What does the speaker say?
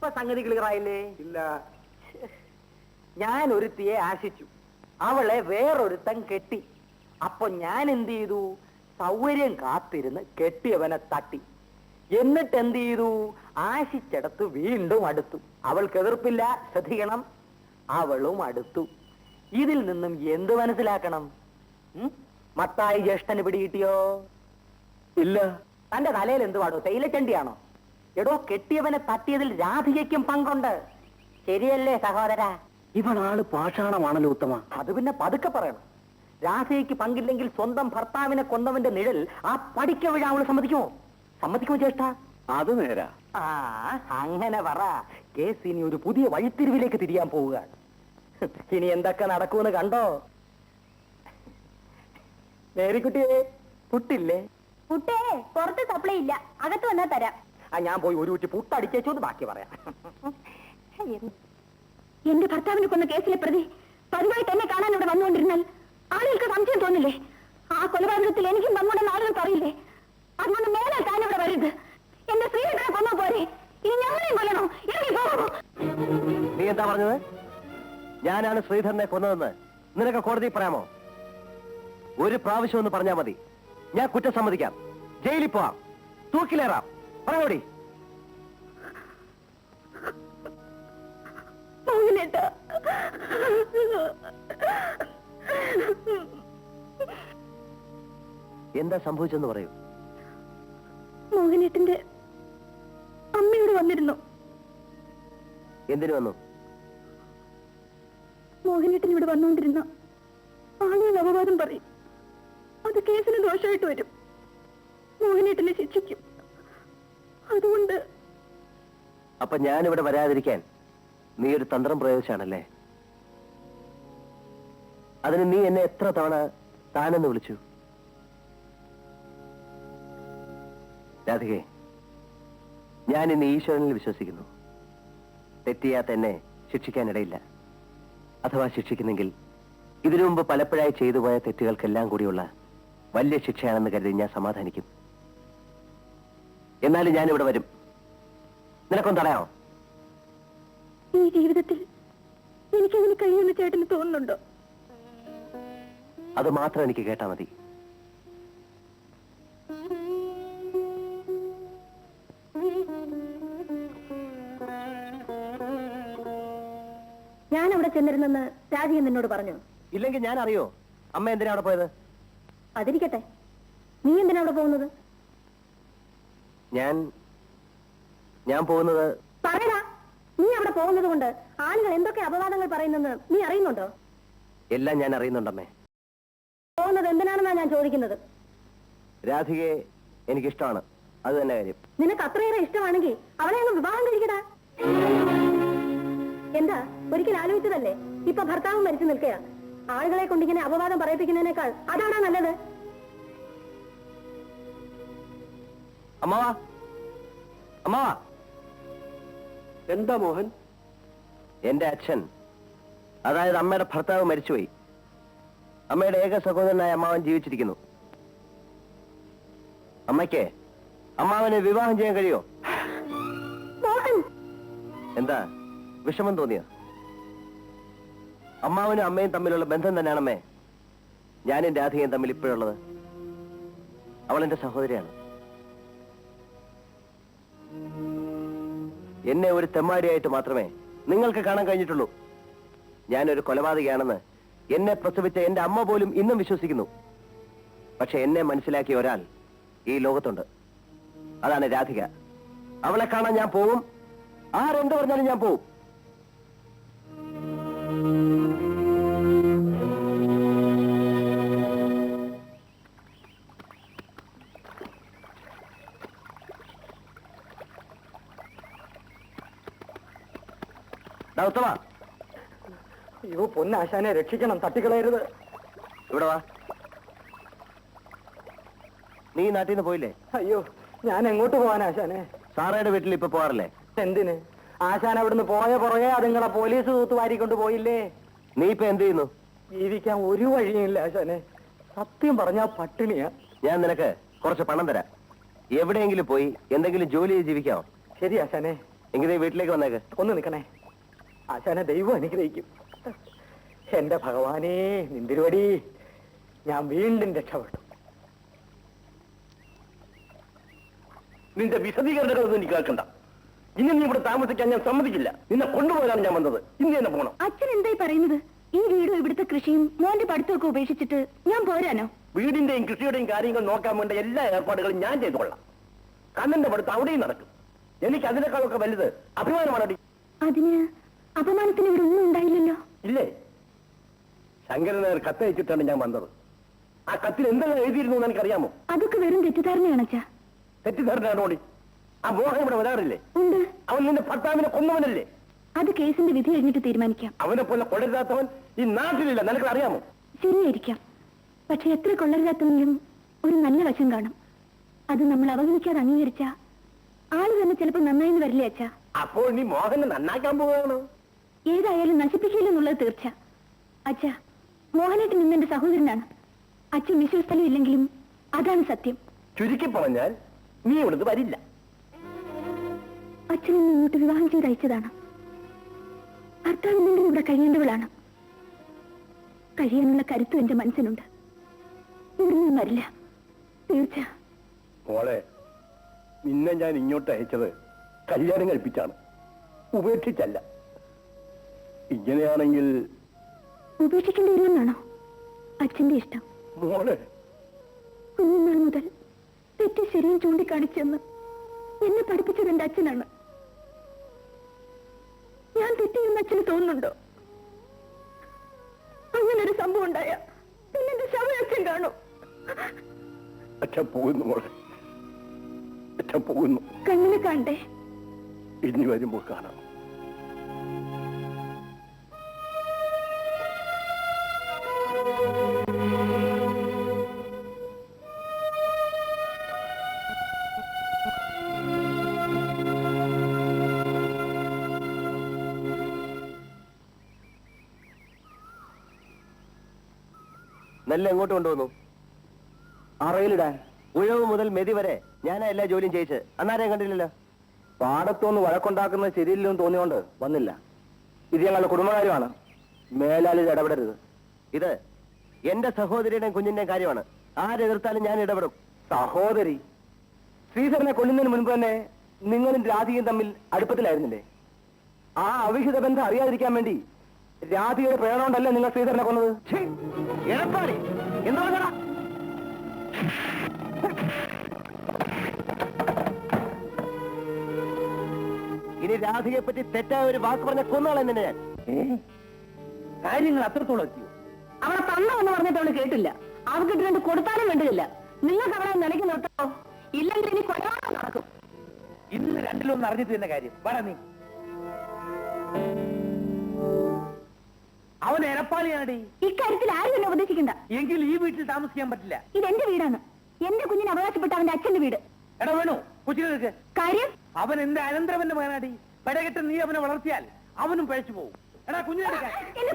ഇപ്പൊ സംഗതി ക്ലിയറായില്ലേ? ഇല്ല. ഞാൻ ഒരുത്തിയെ ആശിച്ചു, അവളെ വേറൊരുത്തൻ കെട്ടി. അപ്പൊ ഞാൻ എന്ത് ചെയ്തു? സൗകര്യം കാത്തിരുന്ന് കെട്ടിയവനെ തട്ടി. എന്നിട്ട് എന്ത് ചെയ്തു? ആശിച്ചെടുത്ത് വീണ്ടും അടുത്തു. അവൾക്ക് എതിർപ്പില്ല, ശ്രദ്ധിക്കണം, അവളും അടുത്തു. ഇതിൽ നിന്നും എന്ത് മനസ്സിലാക്കണം? മത്തായി ജ്യേഷ്ഠന് പിടികിട്ടിയോ? ഇല്ല. തന്റെ തലയിൽ എന്ത് പാടോ? തേയിലച്ചണ്ടിയാണോ? എടോ, കെട്ടിയവനെ തട്ടിയതിൽ രാധികയ്ക്കും പങ്കുണ്ട്. ശരിയല്ലേ സഹോദര? ഇവളാള് പാഷാണമാണല്ലോ ഉത്തമ. അത് പിന്നെ പതുക്കെ പറയണം. രാധയ്ക്ക് പങ്കില്ലെങ്കിൽ സ്വന്തം ഭർത്താവിനെ കൊന്നവന്റെ നിഴൽ ആ പഠിക്ക വീഴാൻ അവള് സമ്മതിക്കുമോ? സമ്മതിക്കുമോ ചേഷ്ട? അത് നേരാ. ആ, അങ്ങനെ പറ. കേസ് ഇനി ഒരു പുതിയ വഴിത്തിരിവിലേക്ക് തിരിയാൻ പോവുക. ഇനി എന്തൊക്കെ നടക്കുമെന്ന് കണ്ടോ? മേരിക്കുട്ടിയെ, പുട്ടില്ലേ? പുട്ടേ പുറത്ത് സപ്ലൈ ഇല്ല, അകത്ത് വന്നാ തരാം. ഞാൻ പോയി ഒരു കുറ്റി പുട്ടടിച്ചേച്ചോന്ന് ബാക്കി പറയാം. എന്റെ ഭർത്താവിനെ കൊന്ന കേസിലെ പ്രതി പതിവായി തന്നെ കാണാൻ ഇവിടെ വന്നുകൊണ്ടിരുന്നാൽ ആളുകൾക്ക് സംശയം തോന്നില്ലേ? ആ കൊലപാതകത്തിൽ എനിക്കും പങ്കുണ്ടെന്ന് ആളുകൾ പറയില്ലേ? അതുകൊണ്ട് മേലെ താൻ ഇവിടെ വരരുത്. എന്റെ സ്ത്രീകളെ കൊന്നാ പോരെ, ഇനി ഞങ്ങളെയും കൊല്ലണോ? ഇറങ്ങി പോകുമോ? നീ എന്താ പറഞ്ഞത്? ഞാനാണ് ശ്രീധരനെ കൊന്നതെന്ന് നിനക്ക് കോടതി പറയാമോ? ഒരു പ്രാവശ്യം ഒന്ന് പറഞ്ഞാൽ മതി, ഞാൻ കുറ്റം സമ്മതിക്കാം. ജയിലിൽ പോവാം, തൂക്കിലേറാം. പറയോടി. എന്താ സംഭവിച്ചെന്ന് പറയൂ. മോഹനേട്ടന്റെ അമ്മയോട് വന്നിരുന്നു. എന്തിനു വന്നു? മോഹനേട്ടൻ ഇവിടെ വന്നുകൊണ്ടിരുന്ന ആളുകൾ അപവാദം പറയും. അത് കേസിന് ദോഷമായിട്ട് വരും. മോഹനേട്ടനെ ശിക്ഷിക്കും. അതുകൊണ്ട് അപ്പൊ ഞാനിവിടെ വരാതിരിക്കാൻ നീ ഒരു തന്ത്രം പ്രയോഗിച്ചാണല്ലേ? അതിന് നീ എന്നെ എത്ര തവണ താനെന്ന് വിളിച്ചു? രാധികേ, ഞാൻ ഇന്ന് ഈശ്വരനിൽ വിശ്വസിക്കുന്നു. തെറ്റിയാത്ത എന്നെ ശിക്ഷിക്കാനിടയില്ല. അഥവാ ശിക്ഷിക്കുന്നെങ്കിൽ ഇതിനു മുമ്പ് പലപ്പോഴായി ചെയ്തു പോയ തെറ്റുകൾക്കെല്ലാം കൂടിയുള്ള വലിയ ശിക്ഷയാണെന്ന് കരുതി ഞാൻ സമാധാനിക്കും. എന്നാലും ഞാനിവിടെ വരും. നിനക്കൊന്നും തടയാമോ? ഈ ജീവിതത്തിൽ എനിക്കതിന് കഴിയുമെന്ന് ചേട്ടന് തോന്നുന്നുണ്ടോ? അത് മാത്രം എനിക്ക് കേട്ടാ മതി. ഞാൻ അവിടെ ചെന്നിരുന്നെന്ന് രാധിക നിന്നോട് പറഞ്ഞു? ഇല്ലെങ്കിൽ ഞാൻ അറിയോ അമ്മ എന്തിനാ അവിടെ പോയത്? അതിരിക്കട്ടെ, നീ എന്തിനാ അവിടെ പോകുന്നത്? ഞാൻ പോകുന്നത്... പറയടാ, നീ അവിടെ പോകുന്നത് കൊണ്ട് ആളുകൾ എന്തൊക്കെ അപവാദങ്ങൾ പറയുന്നെന്ന് നീ അറിയുന്നുണ്ടോ? എല്ലാം ഞാൻ അറിയുന്നുണ്ടമ്മേ. പോകുന്നത് എന്തിനാണെന്നാ ഞാൻ ചോദിക്കുന്നത്. രാധികയെ എനിക്കിഷ്ടമാണ്, അത് തന്നെ കാര്യം. നിനക്ക് അത്രയേറെ ഇഷ്ടമാണെങ്കിൽ അവളെ അങ്ങ് വിവാഹം കഴിക്കടാ. എന്താ, ഒരിക്കൽ ആലോചിച്ചതല്ലേ? ഇപ്പൊ ഭർത്താവ് മരിച്ചു നിൽക്കുക. ആളുകളെ കൊണ്ടിങ്ങനെ അപവാദം പറയിപ്പിക്കുന്നതിനേക്കാൾ അതാണോ നല്ലത്? അമ്മാവാ, അമ്മാവാ. എന്താ മോഹൻ? എന്റെ അച്ഛൻ, അതായത് അമ്മയുടെ ഭർത്താവ് മരിച്ചുപോയി. അമ്മയുടെ ഏക സഹോദരനായ അമ്മാവൻ ജീവിച്ചിരിക്കുന്നു. അമ്മയ്ക്ക് അമ്മാവനെ വിവാഹം ചെയ്യാൻ കഴിയോ? എന്താ, വിഷമം തോന്നിയോ? അമ്മാവനും അമ്മയും തമ്മിലുള്ള ബന്ധം തന്നെയാണമ്മേ ഞാനും രാധികയും തമ്മിൽ ഇപ്പോഴുള്ളത്. അവൾ എന്റെ സഹോദരിയാണ്. എന്നെ ഒരു തെമ്മാടിയായിട്ട് മാത്രമേ നിങ്ങൾക്ക് കാണാൻ കഴിഞ്ഞിട്ടുള്ളൂ. ഞാനൊരു കൊലപാതകയാണെന്ന് എന്നെ പ്രസവിച്ച എന്റെ അമ്മ പോലും ഇന്നും വിശ്വസിക്കുന്നു. പക്ഷെ എന്നെ മനസ്സിലാക്കിയ ഒരാൾ ഈ ലോകത്തുണ്ട്. അതാണ് രാധിക. അവളെ കാണാൻ ഞാൻ പോവും. ആരെന്ത് പറഞ്ഞാലും ഞാൻ പോവും. ഉത്തമ, അയ്യോ പൊന്നാശാനെ രക്ഷിക്കണം, തട്ടിക്കളയരുത്. ഇവിടെ വാ. നീ നാട്ടിൽ നിന്ന് പോയില്ലേ? അയ്യോ, ഞാൻ എങ്ങോട്ട് പോവാനാശാനെ? സാറയുടെ വീട്ടിൽ ഇപ്പൊ പോവാറില്ലേ? എന്തിന്? ആശാൻ അവിടുന്ന് പോയ പുറകെ അതുങ്ങളെ പോലീസ് തൂത്ത് വാരിക്കൊണ്ട് പോയില്ലേ? നീ ഇപ്പൊ എന്ത് ചെയ്യുന്നു? ജീവിക്കാൻ ഒരു വഴിയില്ല ആശാനെ. സത്യം പറഞ്ഞാ പട്ടിണിയാ. ഞാൻ നിനക്ക് കുറച്ച് പണം തരാം. എവിടെയെങ്കിലും പോയി എന്തെങ്കിലും ജോലി ചെയ്ത് ജീവിക്കാമോ? ശരി ആശാനെ, എങ്കിൽ നീ വീട്ടിലേക്ക് വന്നേക്ക്. ഒന്ന് നിൽക്കണേ. ആശാനെ ദൈവം അനുഗ്രഹിക്കും. എന്റെ ഭഗവാനേ, നിന്തിരുവടി, ഞാൻ വീണ്ടും രക്ഷപ്പെട്ടു. നിന്റെ വിശദീകരണങ്ങളൊന്നും എനിക്ക് കേൾക്കണ്ട. ഇനി നീ ഇവിടെ താമസിക്കാൻ ഞാൻ സമ്മതിക്കില്ല. നിന്നെ കൊണ്ടുപോകാനാണ് ഞാൻ വന്നത്. ഇന്ന് തന്നെ പോകണം. അച്ഛൻ എന്തായി പറയുന്നത്? ഈ വീടും ഇവിടുത്തെ കൃഷിയും മോന്റെ പഠിത്തമൊക്കെ ഉപേക്ഷിച്ചിട്ട് ഞാൻ പോരാനോ? വീടിന്റെയും കൃഷിയുടെയും കാര്യങ്ങൾ നോക്കാൻ വേണ്ട എല്ലാ ഏർപ്പാടുകളും ഞാൻ ചെയ്തുകൊള്ളാം. കണ്ണന്റെ പഠിത്തം അവിടെയും നടക്കും. എനിക്ക് അതിനേക്കാളൊക്കെ വലുത് അഭിമാനമാണടി. അതിന് അപമാനത്തിന് ഇവിടെ ഒന്നും ഉണ്ടായില്ലല്ലോ. ഇല്ലേ? ശങ്കരന് കത്തയച്ചിട്ടാണ് ഞാൻ വന്നത്. ആ കത്തിൽ എന്തെല്ലാം എഴുതിയിരുന്നു എന്ന് എനിക്കറിയാമോ? അതൊക്കെ വെറും തെറ്റിദ്ധാരണയാണ് അച്ഛാ. തെറ്റിദ്ധാരണയാണോടി? ആ മോഹൻ ഇവിടെ വരാറില്ലേ? ഉണ്ട്. അവൻ നിന്റെ ഭർത്താവിനെ കൊന്നവനല്ലേ? അത് കേസിന്റെ വിധി കഴിഞ്ഞിട്ട് തീരുമാനിക്കാം. അവനെ പോലെ കൊള്ളരുതാത്തവൻ ഈ നാട്ടിലില്ല, നിനക്ക് അറിയാമോ? ശരിയായിരിക്കാം. പക്ഷെ എത്ര കൊള്ളരുതാത്തവനിലും ഒരു നല്ല വശം കാണും. അത് നമ്മൾ അവഗണിക്കാതെ അംഗീകരിച്ച ആള് തന്നെ ചിലപ്പോൾ നന്നായിന്ന് വരില്ലേ അച്ഛാ? അപ്പോൾ നീ മോഹനെ നന്നാക്കാൻ പോവുകയാണോ? ഏതായാലും നശിപ്പിക്കില്ലെന്നുള്ളത് തീർച്ച. അച്ഛാ, മോഹനേട്ടൻ ഇന്നെന്റെ സഹോദരനാണ്. അച്ഛൻ വിശ്വസ്തലും ഇല്ലെങ്കിലും അതാണ് സത്യം. ചുരുക്കി പറഞ്ഞാൽ നീ ഇവിടുന്ന് വരില്ല. അച്ഛൻ ഇന്ന് ഇങ്ങോട്ട് വിവാഹം ചെയ്ത് അയച്ചതാണ്. ഭർത്താവിനെങ്കിലും ഇവിടെ കഴിയേണ്ടവളാണ്. കഴിയാനുള്ള കരുത്തും എന്റെ മനസ്സിനുണ്ട്. ഇവിടെ നിന്നും വരില്ല, തീർച്ച. മോളെ, നിന്നെ ഞാൻ ഇങ്ങോട്ട് അയച്ചത് കല്യാണം കഴിപ്പിച്ചാണ്, ഉപേക്ഷിച്ചല്ല. ഇങ്ങനെയാണെങ്കിൽ ഉപേക്ഷിക്കേണ്ടി വരുമെന്നാണോ അച്ഛന്റെ ഇഷ്ടം? മോളെ, കുഞ്ഞുനാൾ മുതൽ തെറ്റും ശരിയും ചൂണ്ടിക്കാണിച്ചെന്ന് എന്നെ പഠിപ്പിച്ചത് എന്റെ അച്ഛനാണ്. ഞാൻ തെറ്റിയെന്ന് അച്ഛന് തോന്നുന്നുണ്ടോ? അങ്ങനൊരു സംഭവം ഉണ്ടായ പിന്നെ എന്റെ ശവം അച്ഛൻ കാണും. അച്ഛൻ പോകുന്നു മോളെ, അച്ഛൻ പോകുന്നു. കണ്ണിനെ കാണണ്ടേ? ഇനി വരുമ്പോൾ കാണാം. നെല്ല് എങ്ങോട്ട് കൊണ്ടുവന്നു? അറയിലിടാൻ. ഉഴവ് മുതൽ മെതി വരെ ഞാനാ എല്ലാ ജോലിയും ചെയ്യിച്ച്. അന്നാരെയും കണ്ടില്ലല്ലോ. പാടത്തൊന്ന് വഴക്കുണ്ടാക്കുന്നത് ശരിയില്ലെന്ന് തോന്നിയോണ്ട് വന്നില്ല. ഇത് ഞങ്ങളുടെ കുടുംബകാര്യമാണ്. മേലാലിൽ ഇടപെടരുത്. ഇത് എന്റെ സഹോദരിയുടെയും കുഞ്ഞിന്റെയും കാര്യമാണ്. ആരെതിർത്താലും ഞാൻ ഇടപെടും. സഹോദരി ശ്രീധരനെ കൊല്ലുന്നതിന് മുൻപ് തന്നെ നിങ്ങളും രാധികയും തമ്മിൽ അടുപ്പത്തിലായിരുന്നില്ലേ? ആ അവിഹിത ബന്ധം അറിയാതിരിക്കാൻ വേണ്ടി രാധികയുടെ പ്രേരണ കൊണ്ടല്ലേ നിങ്ങൾ ശ്രീധരനെ കൊന്നത്? എടപ്പാടി എന്താ? ഇനി രാധികയെ പറ്റി തെറ്റായ ഒരു വാക്ക് പറഞ്ഞ കൊന്നാളെ തന്നെ ഞാൻ. കാര്യങ്ങൾ അത്രത്തോളം എത്തിയോ? അവളെ തന്നെന്ന് പറഞ്ഞിട്ട് അവള് കേട്ടില്ല. അവർക്ക് രണ്ട് കൊടുത്താലും വേണ്ടതില്ല. നിങ്ങൾക്ക് അവളെ നിലയ്ക്ക് നിർത്തോ? ഇല്ലെങ്കിൽ ഇനി കൊലപാതകം നടക്കും. ഇന്ന് രണ്ടിലൊന്നും അറിഞ്ഞിട്ട് തന്നെ കാര്യം. പറ നീ. അവൻ എരപ്പാളിയാണടി. ഇക്കാര്യത്തിൽ ആരും എന്നെ ഉപദേശിക്കണ്ട. എങ്കിൽ ഈ വീട്ടിൽ താമസിക്കാൻ പറ്റില്ല. ഇതെന്റെ വീടാണ്. എന്റെ കുഞ്ഞിന് അവകാശപ്പെട്ട അവന്റെ അച്ഛന്റെ വീട്. എടാ വേണു, കൊച്ചിലേക്ക് കാര്യം അവൻ എന്റെ അനന്തരവന്റെ മകനാടി. പെടകെട്ട് നീ അവനെ വളർത്തിയാൽ അവനും പഴച്ചു പോകും. എടാ കുഞ്ഞിനെടുക്കാൻ എന്നെ